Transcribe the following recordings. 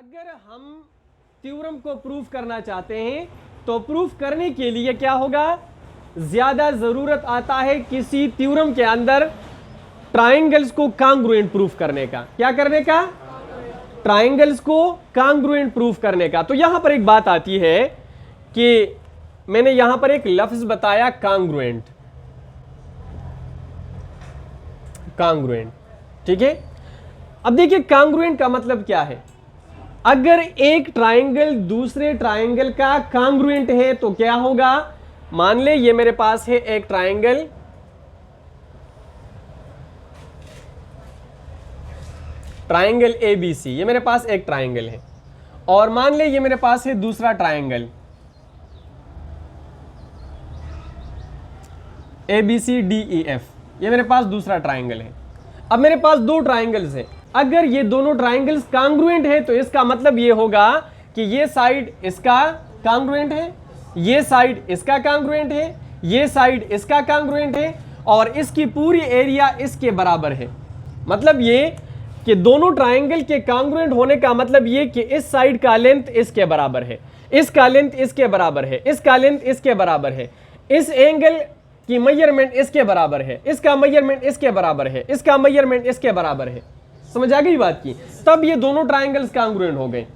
अगर हम थ्योरम को प्रूफ करना चाहते हैं तो प्रूफ करने के लिए क्या होगा, ज्यादा जरूरत आता है किसी थ्योरम के अंदर ट्राइंगल्स को कांग्रुएंट प्रूफ करने का। क्या करने का? ट्राइंगल्स को कांग्रुएंट प्रूफ करने का। तो यहां पर एक बात आती है कि मैंने यहां पर एक लफ्ज बताया कांग्रुएंट, कांग्रुएंट, ठीक है। अब देखिए कांग्रुएंट का मतलब क्या है। अगर एक ट्राइंगल दूसरे ट्राइंगल का कांग्रुएंट है तो क्या होगा, मान ले ये मेरे पास है एक ट्राइंगल, ट्राइंगल ABC, ये मेरे पास एक ट्राइंगल है, और मान ले ये मेरे पास है दूसरा ट्राइंगल ABCDEF, ये मेरे पास दूसरा ट्राइंगल है। अब मेरे पास दो ट्राइंगल्स हैं। अगर ये दोनों ट्राइंगल्स कांग्रुएंट है तो इसका मतलब ये होगा कि ये साइड इसका कांग्रुएंट है, ये साइड इसका कांग्रुएंट है, ये साइड इसका कांग्रुएंट है, और इसकी पूरी एरिया इसके बराबर है। मतलब ये कि दोनों ट्राइंगल के कांग्रुएंट होने का मतलब ये कि इस साइड का लेंथ इसके बराबर है, इसका लेंथ इसके बराबर है, इसका लेंथ इसके बराबर है, इस एंगल की मेजरमेंट इसके बराबर है, इसका मेजरमेंट इसके बराबर है, इसका मेजरमेंट इसके बराबर है। समझ आ गई बात की? तब ये दोनों ट्राइंगल्स कांग्रुएंट हो गए।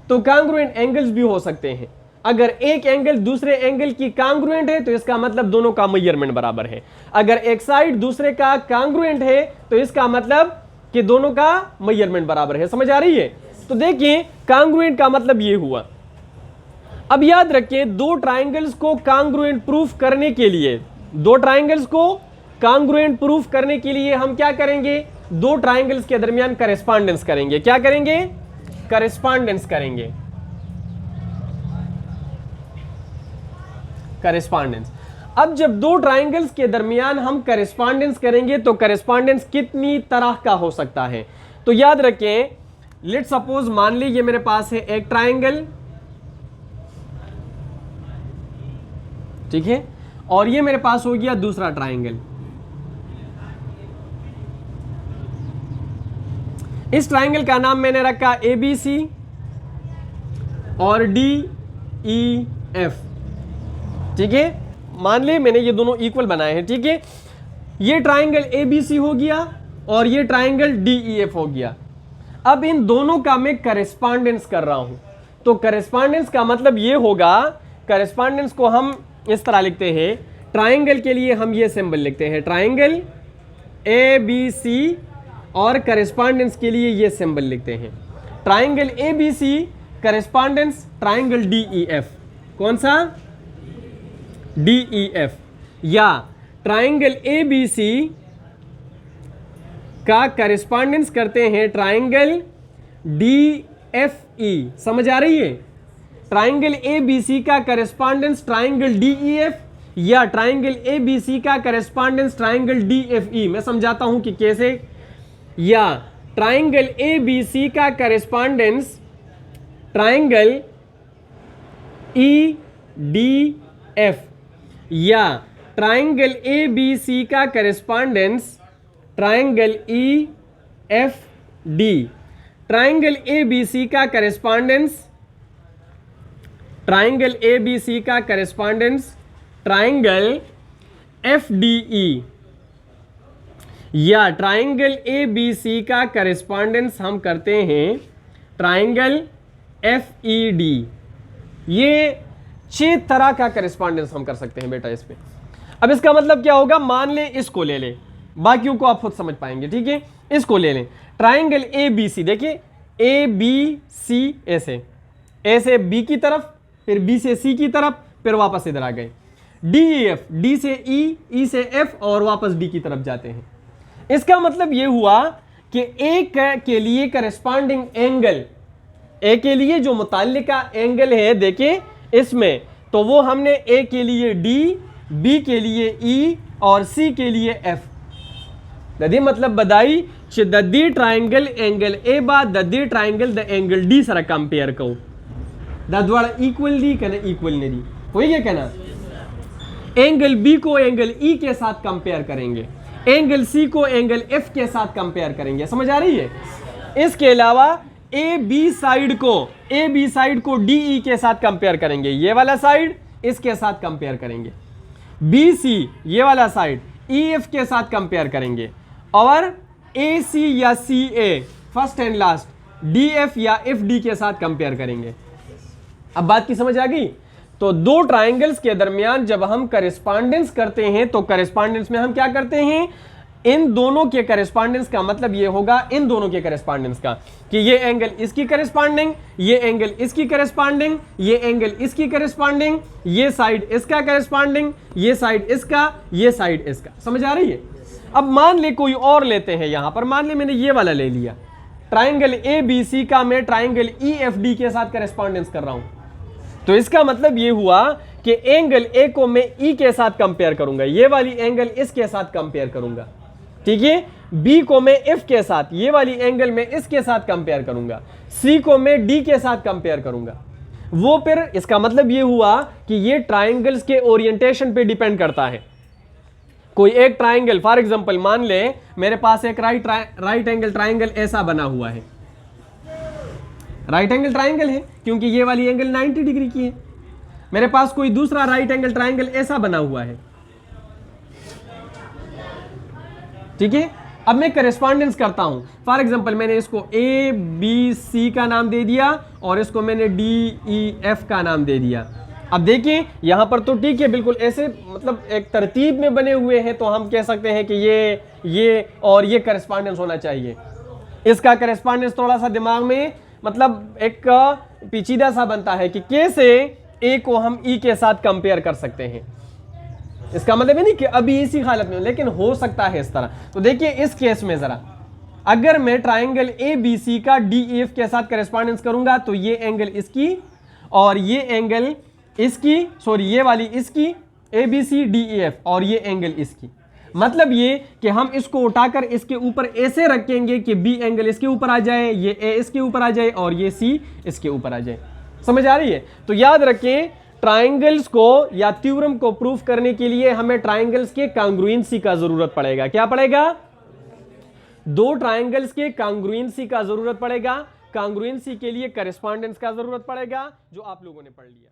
तो कांग्रुएंट एंगल्स भी हो सकते हैं। अगर एक एंगल दूसरे एंगल की कांग्रुएंट है तो इसका मतलब दोनों का मेजरमेंट बराबर है। अगर एक साइड दूसरे का कांग्रुएंट है तो इसका मतलब कि दोनों का मेजरमेंट बराबर है। समझ आ रही है? तो देखिए कांग्रुएंट का मतलब ये हुआ। अब याद रखें, दो ट्राइंगल्स को कांग्रुएंट प्रूफ करने के लिए, दो ट्राइंगल्स को कांग्रुएंट प्रूफ करने के लिए हम क्या करेंगे, दो ट्राइंगल्स के दरमियान करेस्पॉन्डेंस करेंगे। क्या करेंगे? करेस्पॉन्डेंस करेंगे, करेस्पॉन्डेंस। अब जब दो ट्राइंगल्स के दरमियान हम करेस्पॉन्डेंस करेंगे तो करेस्पॉन्डेंस कितनी तरह का हो सकता है। तो याद रखें, लेट्स सपोज मान ली ये मेरे पास है एक ट्राइंगल, ठीक है, और ये मेरे पास हो गया दूसरा ट्राइंगल। इस ट्राइंगल का नाम मैंने रखा ABC और DEF, ठीक है। मान ले मैंने ये दोनों इक्वल बनाए हैं, ठीक है। ये ट्राइंगल ABC हो गया और ये ट्राइंगल DEF हो गया। अब इन दोनों का मैं करेस्पॉन्डेंस कर रहा हूं। तो करेस्पॉन्डेंस का मतलब ये होगा, करेस्पॉन्डेंस को हम इस तरह लिखते हैं, ट्राइंगल के लिए हम ये सिंबल लिखते हैं, ट्राइंगल ABC, और करेस्पॉन्डेंस के लिए ये सिंबल लिखते हैं, triangle ABC correspondence triangle DEF। कौन सा? DEF। या ट्राइंगल ABC का करेस्पॉन्डेंस करते हैं ट्राइंगल DFE। समझ आ रही है? ट्राइंगल ABC का करेस्पॉन्डेंस ट्राइंगल DEF या ट्राइंगल ABC का करेस्पॉन्डेंस ट्राइंगल DFE। मैं समझाता हूं कि कैसे। या ट्राइंगल ABC का करेस्पॉन्डेंस ट्राइंगल EDF या ट्राइंगल ABC का correspondence triangle EFD। Triangle ABC का करेस्पॉन्डेंस, ट्राइंगल ABC का करेस्पॉन्डेंस ट्राइंगल FDE या ट्राइंगल ABC का करेस्पॉन्डेंस हम करते हैं ट्राइंगल FED। ये 6 तरह का करेस्पॉन्डेंस हम कर सकते हैं बेटा इस पे। अब इसका मतलब क्या होगा, मान ले इसको ले ले, बाकियों को आप खुद समझ पाएंगे, ठीक है। इसको ले लें, ट्राइंगल ABC, देखिए ABC ऐसे, A से B की तरफ, फिर B से C की तरफ, फिर वापस इधर आ गए। DEF, D से E से F और वापस D की तरफ जाते हैं। इसका मतलब यह हुआ कि A के लिए करेस्पॉन्डिंग एंगल, A के लिए जो मुताल्लिका एंगल है देखिए इसमें, तो वो हमने A के लिए D, B के लिए E और C के लिए F। ददी मतलब बदाई कि ददी ट्राइंगल एंगल A बा ददी ट्राइंगल द एंगल D सरा कंपेयर को दद्वारा इक्वल दी कहना इक्वल नहीं दी हो गया कहना। एंगल B को एंगल E के साथ कंपेयर करेंगे, एंगल C को एंगल F के साथ कंपेयर करेंगे। समझ आ रही है? इसके अलावा ए बी साइड को डी ई के साथ कंपेयर करेंगे, ये वाला साइड इसके साथ कंपेयर करेंगे, बी सी ये वाला साइड ई एफ के साथ कंपेयर करेंगे, और ए सी या C A first and last D F या एफ डी के साथ कंपेयर करेंगे। अब बात की समझ आ गई? तो दो ट्राइंगल्स के दरमियान जब हम करेस्पॉन्डेंस करते हैं तो करेस्पॉन्डेंस में हम क्या करते हैं, इन दोनों के करेस्पॉन्डेंस का मतलब ये होगा, इन दोनों के करेस्पॉन्डेंस का, कि ये एंगल इसकी करेस्पॉन्डिंग, ये एंगल इसकी करेस्पॉन्डिंग, ये एंगल इसकी करेस्पॉन्डिंग, ये साइड इसका करेस्पॉन्डिंग, ये साइड इसका, ये साइड इसका। समझ आ रही है? अब मान ले कोई और लेते हैं, यहां पर मान ले मैंने ये वाला ले लिया, ट्राइंगल ए बी सी का मैं ट्राइंगल ई एफ डी के साथ करेस्पॉन्डेंस कर रहा हूं, तो इसका मतलब ये हुआ कि एंगल ए को मैं ई के साथ कंपेयर करूंगा, ये वाली एंगल इसके साथ कंपेयर करूंगा, ठीक है। बी को मैं एफ के साथ, ये वाली एंगल में इसके साथ कंपेयर करूंगा, सी को मैं डी के साथ कंपेयर करूंगा। वो फिर इसका मतलब ये हुआ कि ये ट्राइंगल्स के ओरिएंटेशन पे डिपेंड करता है। कोई एक ट्राइंगल, फॉर एग्जांपल मान ले मेरे पास एक राइट एंगल ट्राइंगल ऐसा बना हुआ है, राइट एंगल ट्राइंगल है क्योंकि ये वाली एंगल 90 डिग्री की है। मेरे पास कोई दूसरा राइट एंगल ट्राइंगल ऐसा बना हुआ है, ठीक है। अब मैं करेस्पॉन्डेंस करता हूं, फॉर एग्जांपल मैंने इसको ए बी सी का नाम दे दिया और इसको मैंने डी ई एफ का नाम दे दिया। अब देखिए यहां पर तो ठीक है, बिल्कुल ऐसे मतलब एक तरतीब में बने हुए हैं, तो हम कह सकते हैं कि ये और ये करेस्पॉन्डेंस होना चाहिए। इसका करेस्पॉन्डेंस थोड़ा सा दिमाग में मतलब एक पेचीदा सा बनता है कि कैसे ए को हम ई के साथ कंपेयर कर सकते हैं। इसका मतलब है नहीं कि अभी इसी हालत में, लेकिन हो सकता है इस तरह। तो देखिए इस केस में जरा, अगर मैं ट्राइंगल ए बी सी का डी ई एफ के साथ करेस्पॉन्डेंस करूंगा तो ये एंगल इसकी और ये एंगल इसकी, सॉरी ये वाली इसकी, A B C D E F, और ये एंगल इसकी। मतलब ये कि हम इसको उठाकर इसके ऊपर ऐसे रखेंगे कि बी एंगल इसके ऊपर आ जाए, ये ए इसके ऊपर आ जाए और ये सी इसके ऊपर आ जाए। समझ आ रही है? तो याद रखें, ट्राइंगल्स को या थ्योरम को प्रूफ करने के लिए हमें ट्राइंगल्स के कांग्रुएंसी का जरूरत पड़ेगा। क्या पड़ेगा? दो ट्राइंगल्स के कांग्रुएंसी का जरूरत पड़ेगा। कांग्रुएंसी के लिए करेस्पॉन्डेंस का जरूरत पड़ेगा, जो आप लोगों ने पढ़ लिया।